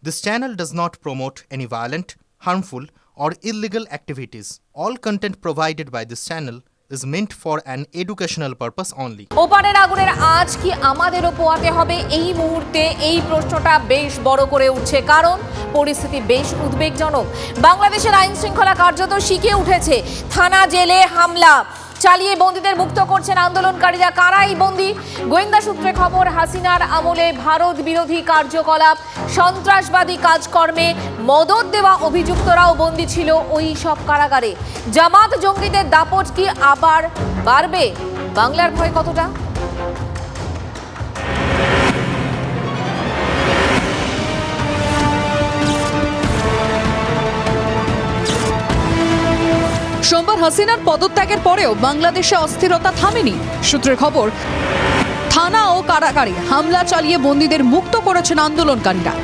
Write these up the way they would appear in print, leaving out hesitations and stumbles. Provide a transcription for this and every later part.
This channel does not promote any violent, harmful, or illegal activities. All content provided by this channel is meant for an educational purpose only. ওপারের আগুনের আজ কি আমাদেরও পোয়াতে হবে? এই মুহূর্তে এই প্রশ্নটা বেশ বড় করে উঠছে, কারণ পরিস্থিতি বেশ উদ্বেগজনক। বাংলাদেশের আইন শৃঙ্খলা কার্যত শিখে উঠেছে। থানা জেলে হামলা চালিয়ে বন্দীদের মুক্ত করছেন আন্দোলনকারীরা। কারা এই বন্দী? গোয়েন্দা সূত্রে খবর, হাসিনার আমলে ভারত বিরোধী কার্যকলাপ, সন্ত্রাসবাদী কাজকর্মে মদত দেওয়া অভিযুক্তরাও বন্দী ছিল ওই সব কারাগারে। জামাত জঙ্গিদের দাপট কি আবার বাড়বে? বাংলার ভয় কতটা? সোমবার হাসিনার পদত্যাগের পরেও বাংলাদেশে অস্থিরতা থামেনি। সূত্রের খবর, থানা ও কারাগারে হামলা চালিয়ে বন্দীদের মুক্ত করেছেন আন্দোলনকারীরা।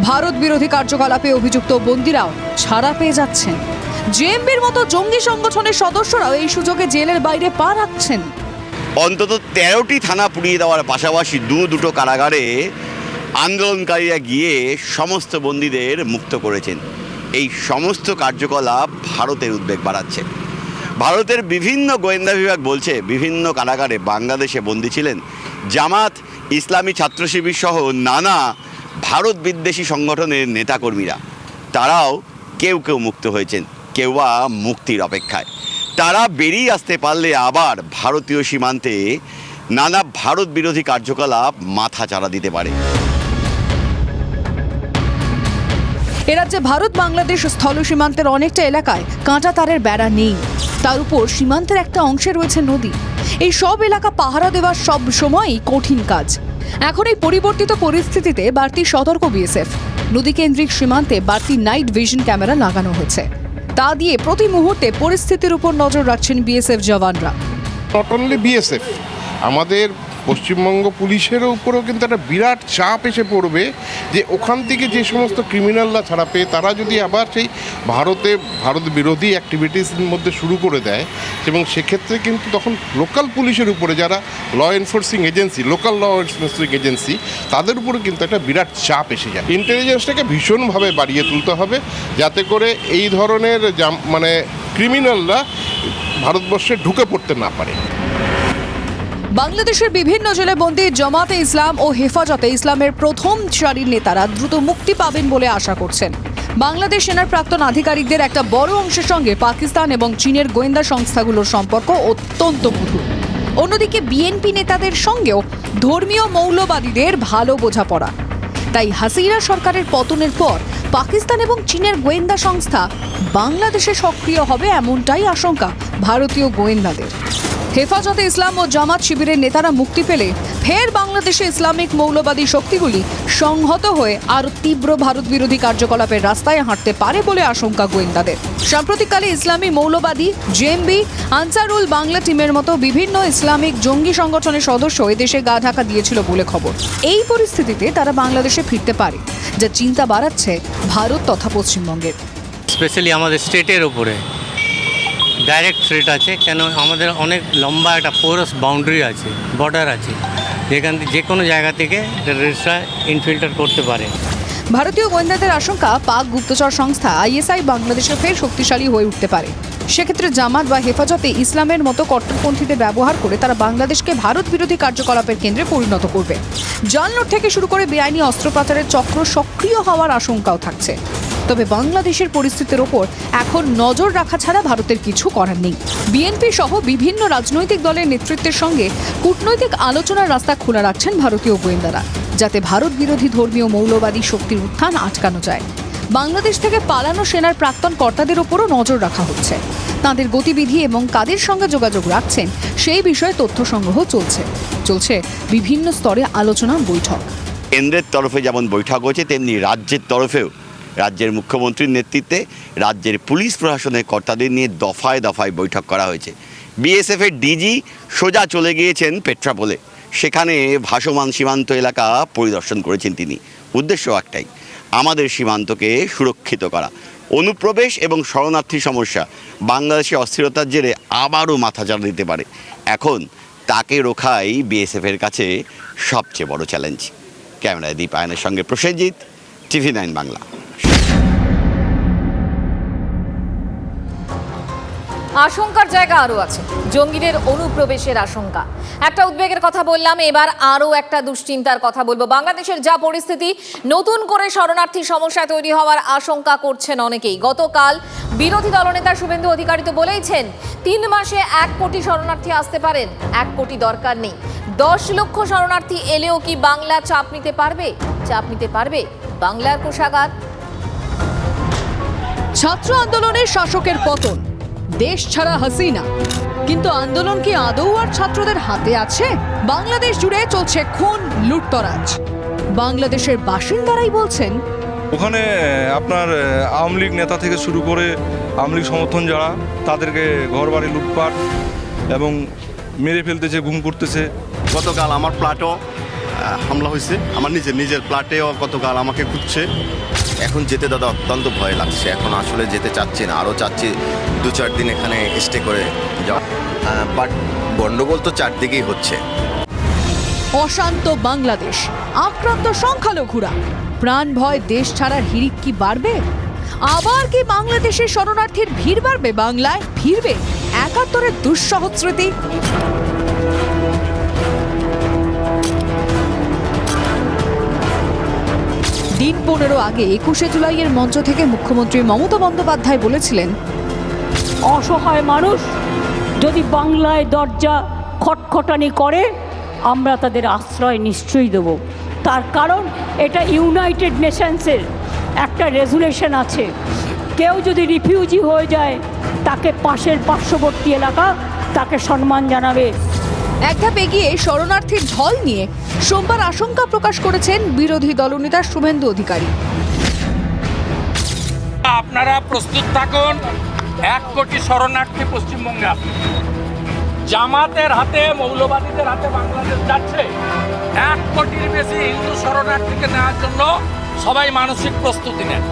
ভারত বিরোধী কার্যকলাপে অভিযুক্ত বন্দীরাও ছাড়া পেয়ে যাচ্ছেন। জেএমবির মতো জঙ্গি সংগঠনের সদস্যরাও এই সুযোগে জেলের বাইরে পা রাখছেন। অন্তত 13টি থানা পুড়িয়ে দেওয়ার পাশাপাশি দুটো কারাগারে আন্দোলনকারীরা গিয়ে সমস্ত বন্দীদের মুক্ত করেছেন। এই সমস্ত কার্যকলাপ ভারতের উদ্বেগ বাড়াচ্ছে। ভারতের বিভিন্ন গোয়েন্দা বিভাগ বলছে, বিভিন্ন কারাগারে বাংলাদেশে বন্দী ছিলেন জামাত, ইসলামী ছাত্র শিবির সহ নানা ভারত বিদ্বেষী সংগঠনের নেতাকর্মীরা। তারাও কেউ কেউ মুক্ত হয়েছেন, কেউ বা মুক্তির অপেক্ষায়। তারা বেরিয়ে আসতে পারলে আবার ভারতীয় সীমান্তে নানা ভারত বিরোধী কার্যকলাপ মাথা চাড়া দিতে পারে। এ রাজ্যে ভারত বাংলাদেশ স্থল সীমান্তের অনেকটা এলাকায় কাঁটা তারের বেড়া নেই। তার উপর সীমান্তের একটা অংশে রয়েছে নদী। এই সব এলাকা পাহারা দেওয়া সব সময়ই কঠিন কাজ। এখন এই পরিবর্তিত পরিস্থিতিতে বাড়তি সতর্ক বিএসএফ। নদীকেন্দ্রিক সীমান্তে বাড়তি নাইট ভিশন ক্যামেরা লাগানো হয়েছে। তা দিয়ে প্রতি মুহূর্তে পরিস্থিতির উপর নজর রাখছেন বিএসএফ জওয়ানরা। নট অনলি বিএসএফ, আমাদের পশ্চিমবঙ্গ পুলিশের উপরেও কিন্তু একটা বিরাট চাপ এসে পড়বে যে ওখান থেকে যে সমস্ত ক্রিমিনালরা ছাড়া পেয়ে তারা যদি আবার সেই ভারত বিরোধী অ্যাক্টিভিটিসের মধ্যে শুরু করে দেয়, এবং সেক্ষেত্রে কিন্তু তখন লোকাল পুলিশের উপরে যারা law enforcing agency, local law enforcing agency, তাদের উপরে কিন্তু একটা বিরাট চাপ এসে যায়। ইন্টেলিজেন্সটাকে ভীষণভাবে বাড়িয়ে তুলতে হবে যাতে করে এই ধরনের ক্রিমিনালরা ভারতবর্ষে ঢুকে পড়তে না পারে। বাংলাদেশের বিভিন্ন জেলে বন্দী জামাতে ইসলাম ও হেফাজতে ইসলামের প্রথম সারির নেতারা দ্রুত মুক্তি পাবেন বলে আশা করছেন। বাংলাদেশ সেনার প্রাক্তন আধিকারিকদের একটা বড় অংশের সঙ্গে পাকিস্তান এবং চীনের গোয়েন্দা সংস্থাগুলোর সম্পর্ক অত্যন্ত মধুর। অন্যদিকে বিএনপি নেতাদের সঙ্গেও ধর্মীয় মৌলবাদীদের ভালো বোঝাপড়া। তাই হাসিনা সরকারের পতনের পর পাকিস্তান এবং চীনের গোয়েন্দা সংস্থা বাংলাদেশে সক্রিয় হবে এমনটাই আশঙ্কা ভারতীয় গোয়েন্দাদের। হেফাজতে ইসলাম ও জামাত শিবিরের নেতারা মুক্তি পেলে ফের বাংলাদেশে ইসলামিক মৌলবাদী শক্তিগুলি সংহত হয়ে আরও তীব্র ভারত বিরোধী কার্যকলাপের রাস্তায় হাঁটতে পারে বলে আশঙ্কা গোয়েন্দাদের। সাম্প্রতিককালে ইসলামী মৌলবাদী জেএমবি, আনসারুল বাংলা টিমের মতো বিভিন্ন ইসলামিক জঙ্গি সংগঠনের সদস্য এদেশে গা ঢাকা দিয়েছিল বলে খবর। এই পরিস্থিতিতে তারা বাংলাদেশে ফিরতে পারে, যা চিন্তা বাড়াচ্ছে ভারত তথা পশ্চিমবঙ্গের। স্পেশালি আমাদের স্টেটের উপরে ডাইরেক্ট থ্রেট আছে, কেন আমাদের অনেক লম্বা একটা পোরাস বাউন্ডারি আছে, বর্ডার আছে, যেখান থেকে যে কোনো জায়গা থেকে টেররিস্টরা ইনফিল্টার করতে পারে। ভারতীয় গোয়েন্দাদের আশঙ্কা, পাক গুপ্তচর সংস্থা আইএসআই বাংলাদেশে ফের শক্তিশালী হয়ে উঠতে পারে। সেক্ষেত্রে জামাত বা হেফাজতে ইসলামের মতো কট্টরপন্থীদের ব্যবহার করে তারা বাংলাদেশকে ভারত বিরোধী কার্যকলাপের কেন্দ্রে পরিণত করবে। জাল নোট থেকে শুরু করে বেআইনি অস্ত্র পাচারের চক্র সক্রিয় হওয়ার আশঙ্কাও থাকছে। তবে বাংলাদেশের পরিস্থিতির ওপর এখন নজর রাখা ছাড়া ভারতের কিছু করার নেই। বিএনপি সহ বিভিন্ন রাজনৈতিক দলের নেতৃত্বের সঙ্গে কূটনৈতিক আলোচনার রাস্তা খোলা রাখছেন ভারতীয় গোয়েন্দারা, যাতে ভারত বিরোধী ধর্মীয় মৌলবাদী শক্তির উত্থান আটকানো যায়। বাংলাদেশ থেকে পালানো সেনার প্রাক্তন কর্তাদের ওপরও নজর রাখা হচ্ছে। তাদের গতিবিধি এবং কাদের সঙ্গে যোগাযোগ রাখছেন সেই বিষয়ে তথ্য সংগ্রহ চলছে বিভিন্ন স্তরে আলোচনা বৈঠক। কেন্দ্রের তরফে যেমন বৈঠক হয়েছে, তেমনি রাজ্যের তরফেও রাজ্যের মুখ্যমন্ত্রীর নেতৃত্বে রাজ্যের পুলিশ প্রশাসনের কর্তাদের নিয়ে দফায় দফায় বৈঠক করা হয়েছে। বিএসএফের ডিজি সোজা চলে গিয়েছেন পেট্রাপোলে। সেখানে ভাসমান সীমান্ত এলাকা পরিদর্শন করেছেন তিনি। উদ্দেশ্য একটাই, আমাদের সীমান্তকে সুরক্ষিত করা। অনুপ্রবেশ এবং শরণার্থী সমস্যা বাংলাদেশে অস্থিরতার জেরে আবারও মাথাচাড়া দিতে পারে। এখন তাকে রোখাই বিএসএফের কাছে সবচেয়ে বড় চ্যালেঞ্জ। ক্যামেরায় দীপায়নের সঙ্গে প্রসেনজিৎ, TV9 বাংলা। আশঙ্কার জায়গা আরও আছে। জঙ্গিদের অনুপ্রবেশের আশঙ্কা। একটা উদ্বেগের কথা বললাম, এবার আরও একটা দুশ্চিন্তার কথা বলবো। বাংলাদেশের যা পরিস্থিতি, নতুন করে শরণার্থী সমস্যা তৈরি হওয়ার আশঙ্কা করছেন অনেকেই। গতকাল বিরোধী দলনেতা শুভেন্দু অধিকারী তো বলেইছেন 3 মাসে 1 কোটি শরণার্থী আসতে পারেন। 1 কোটি দরকার নেই। 10 লক্ষ শরণার্থী এলেও কি বাংলা চাপ নিতে পারবে? চাপ নিতে পারবে বাংলার কোষাগার? ছাত্র আন্দোলনের শাসকের পতন, দেশ ছাড়া হাসিনা, কিন্তু আন্দোলন কি আদৌ আর ছাত্রদের হাতে আছে? বাংলাদেশ জুড়ে চলছে খুন, লুটতরাজ। বাংলাদেশের বাসিন্দারাই বলছেন ওখানে আপনার আওয়ামী লীগ নেতা থেকে শুরু করে আওয়ামী লীগ সমর্থন যারা, তাদেরকে ঘরবাড়ি লুটপাট এবং মেরে ফেলতেছে, গুম করতেছে। গতকাল আমার প্লাটও হামলা হয়েছে, আমার নিজের প্লাটেও গতকাল আমাকে খুঁজছে। এখন যেতে দাদা অত্যন্ত ভয় লাগছে। এখন আসলে যেতে চাচ্ছি না, আরও চাচ্ছি 2-4 দিন এখানে স্টে করে যাওয়া। বাট গন্ডগোল তো চারদিকেই হচ্ছে। অশান্ত বাংলাদেশ, আক্রান্ত সংখ্যালঘুরা, প্রাণ ভয়, দেশ ছাড়ার হিড়িক কি বাড়বে? আবার কি বাংলাদেশের শরণার্থীর ভিড় বাড়বে? বাংলায় ফিরবে 71-এর দুঃসহ স্মৃতি? দিন 15 আগে 21শে জুলাইয়ের মঞ্চ থেকে মুখ্যমন্ত্রী মমতা বন্দ্যোপাধ্যায় বলেছিলেন, অসহায় মানুষ যদি বাংলায় দরজা খটখটানি করে, আমরা তাদের আশ্রয় নিশ্চয়ই দেব। তার কারণ এটা ইউনাইটেড নেশনসের একটা রেজুলেশন আছে, কেউ যদি রিফিউজি হয়ে যায় তাকে পাশের পার্শ্ববর্তী এলাকা তাকে সম্মান জানাবে। এক ধাপ এগিয়ে শরণার্থীর ঢল নিয়ে সোমবার আশঙ্কা প্রকাশ করেছেন বিরোধী দলনেতা শুভেন্দু অধিকারী। আপনারা প্রস্তুত থাকুন, 1 কোটি শরণার্থী পশ্চিমবঙ্গে আসবে। জামাতের হাতে, মৌলবাদীদের হাতে বাংলাদেশ যাচ্ছে। 1 কোটির বেশি হিন্দু শরণার্থীকে নেওয়ার জন্য সবাই মানসিক প্রস্তুতি নেন।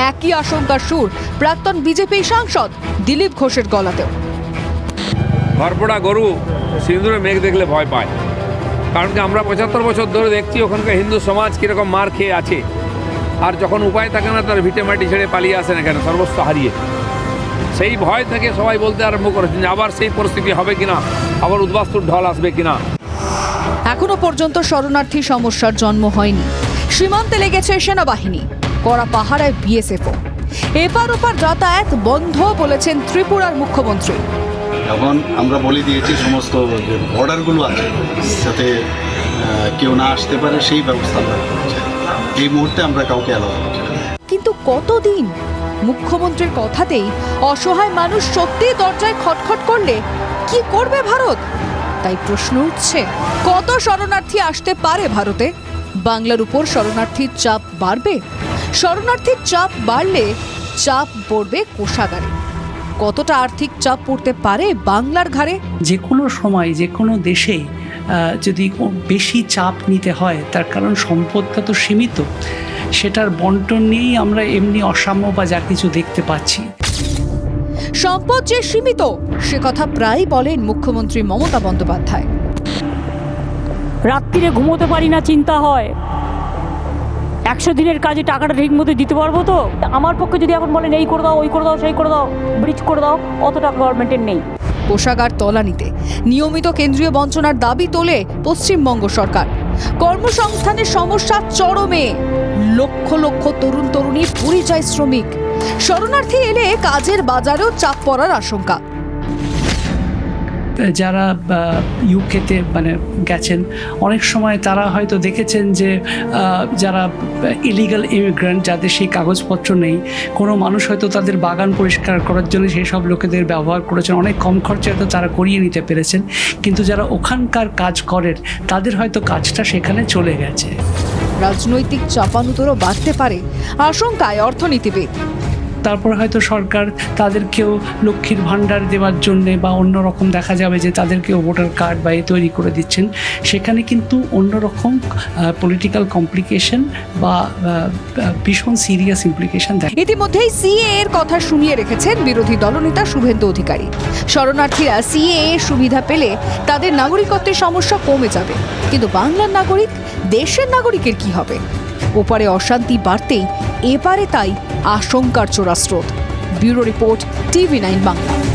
একই আশঙ্কার সুর প্রাক্তন বিজেপি সাংসদ দিলীপ ঘোষের গলাতেও। ঘরপোড়া গরু সিঁদুরে মেঘ দেখলে ভয় পায়, কারণ কি আমরা 75 বছর ধরে দেখছি ওখানকার হিন্দু সমাজ কীরকম মার খেয়ে আছে। আর যখন উপায় থাকে না, তার ভিটে মাটি ছেড়ে পালিয়ে আসেন এখানে সর্বস্ব হারিয়ে। সেই ভয় থেকে সবাই বলতে আরম্ভ করেছেন যে আবার সেই পরিস্থিতি হবে কিনা, আবার উদ্বাস্তুর ঢল আসবে কিনা। এখনো পর্যন্ত শরণার্থী সমস্যার জন্ম হয়নি। সীমান্তে লেগেছে সেনাবাহিনী, কড়া পাহারায় বিএসএফও। এপার ওপার যাতায়াত বন্ধ বলেছেন ত্রিপুরার মুখ্যমন্ত্রী। এখন আমরা বলে দিয়েছি সমস্ত যে বর্ডারগুলো আছে যাতে কেউ না আসতে পারে সেই ব্যবস্থা আমরা করছি। এই মুহূর্তে আমরা কাউকে অ্যালাউ করছি না। কিন্তু কতদিন? মুখ্যমন্ত্রীর কথাতেই অসহায় মানুষ সত্যি দরজায় খটখট করলে কি করবে ভারত? তাই প্রশ্ন উঠছে, কত শরণার্থী আসতে পারে ভারতে? বাংলার উপর শরণার্থীর চাপ বাড়বে। শরণার্থীর চাপ বাড়লে চাপ পড়বে কোষাগারে। কতটা আর্থিক চাপ পড়তে পারে বাংলার ঘাড়ে? যে কোনো সময় যে কোনো দেশে যদি বেশি চাপ নিতে হয়, তার কারণ সম্পদটা তো সীমিত, সেটার বন্টন নিয়েই আমরা এমনি অসাম্য বা যা কিছু দেখতে পাচ্ছি। সম্পদ যে সীমিত সে কথা প্রায় বলেন মুখ্যমন্ত্রী মমতা বন্দ্যোপাধ্যায়। রাত্রিরে ঘুমোতে পারি না, চিন্তা হয় 100 দিনের কাজে টাকাটা ঠিক মতো দিতে পারবো তো? আমার পক্ষে যদি এখন বলেন এই করে দাও, ওই করে দাও, সেই করে দাও, ব্রিজ করে দাও, অত টাকা গভর্নমেন্টের নেই। কোষাগার তলানিতে নিয়মিত কেন্দ্রীয় বঞ্চনার দাবি তোলে পশ্চিমবঙ্গ সরকার। কর্মসংস্থানের সমস্যা চরমে, লক্ষ লক্ষ তরুণ তরুণী পরিযায়ী শ্রমিক। শরণার্থী এলে কাজের বাজারেও চাপ পড়ার আশঙ্কা। যারা ইউকেতে গেছেন, অনেক সময় তারা হয়তো দেখেছেন যে যারা ইলিগাল ইমিগ্রেন্ট, যাদের সেই কাগজপত্র নেই, কোনো মানুষ হয়তো তাদের বাগান পরিষ্কার করার জন্য সেই সব লোকেদের ব্যবহার করেছেন, অনেক কম খরচে হয়তো তারা করিয়ে নিতে পেরেছেন। কিন্তু যারা ওখানকার কাজ করেন তাদের হয়তো কাজটা সেখানে চলে গেছে। রাজনৈতিক চাপানুতরও বাড়তে পারে আশঙ্কায় অর্থনীতিবিদ। তারপর হয়তো সরকার তাদেরকেও লক্ষ্মীর ভাণ্ডার দেওয়ার জন্যে বা অন্যরকম দেখা যাবে যে তাদেরকেও ভোটার কার্ড বা তৈরি করে দিচ্ছেন। সেখানে কিন্তু অন্যরকম পলিটিক্যাল কমপ্লিকেশন বা ভীষণ সিরিয়াস ইমপ্লিকেশন থাকে। ইতিমধ্যেই সিএএ এর কথা শুনিয়ে রেখেছেন বিরোধী দলনেতা শুভেন্দু অধিকারী। শরণার্থীরা সিএএ এর সুবিধা পেলে তাদের নাগরিকত্বের সমস্যা কমে যাবে, কিন্তু বাংলার নাগরিক, দেশের নাগরিকের কি হবে? ওপারে অশান্তি বাড়তেই এপারে তাই আশঙ্কার চোরা স্রোত। Bureau report, TV9 Bangla.